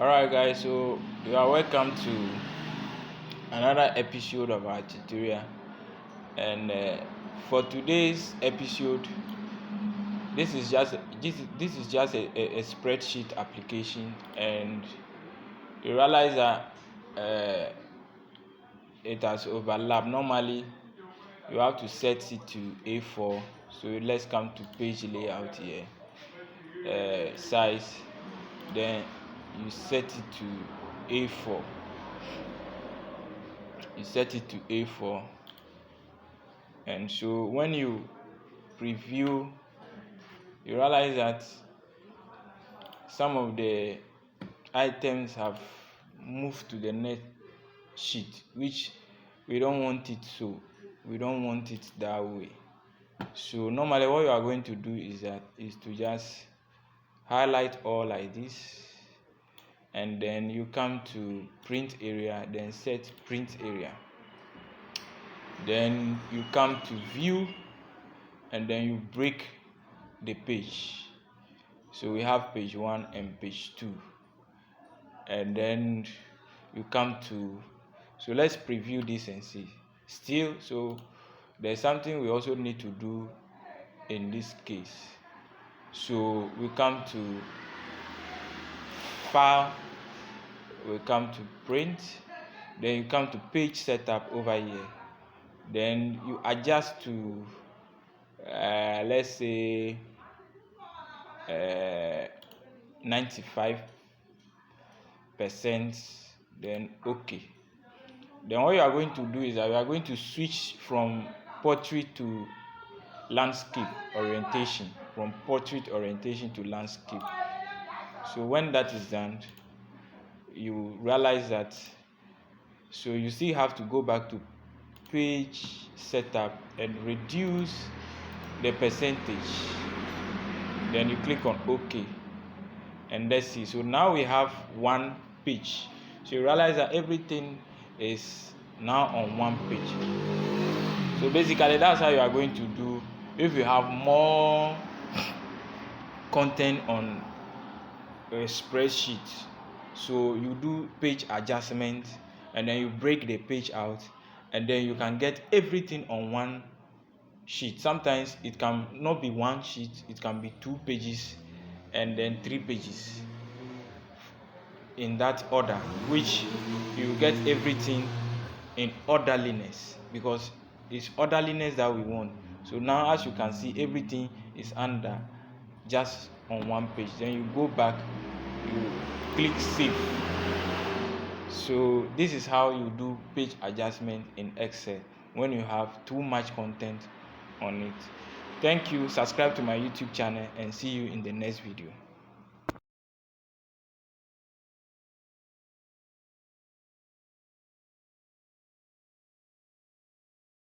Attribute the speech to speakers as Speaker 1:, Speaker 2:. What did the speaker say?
Speaker 1: Alright guys, so you are welcome to another episode of our tutorial, and for today's episode, this is just a spreadsheet application, and you realize that it has overlapped. Normally you have to set it to A4, so let's come to page layout here, size, then you set it to A4. And so when you preview, you realize that some of the items have moved to the next sheet, which we don't want it that way. So normally what you are going to do is to just highlight all like this, and then you come to print area, then set print area, then you come to view, and then you break the page. So we have page 1 and page 2, and then you come to, so let's preview this and see. Still, so there's something we also need to do in this case. So we come to file, we come to print, then you come to page setup over here, then you adjust to let's say 95%, then okay. Then what you are going to do is that you are going to switch from portrait to landscape orientation, to landscape. So when that is done, you realize that, so you still have to go back to page setup and reduce the percentage, then you click on OK, and let's see. So now we have one page. So you realize that everything is now on one page. So basically that's how you are going to do if you have more content on a spreadsheet. So you do page adjustment, and then you break the page out, and then you can get everything on one sheet. Sometimes it can not be one sheet, it can be 2 pages and then 3 pages, in that order, which you get everything in orderliness, because it's orderliness that we want. So now, as you can see, everything is under just on one page. Then you go back, you click save. So this is how you do page adjustment in Excel when you have too much content on it. Thank you. Subscribe to my YouTube channel, and see you in the next video.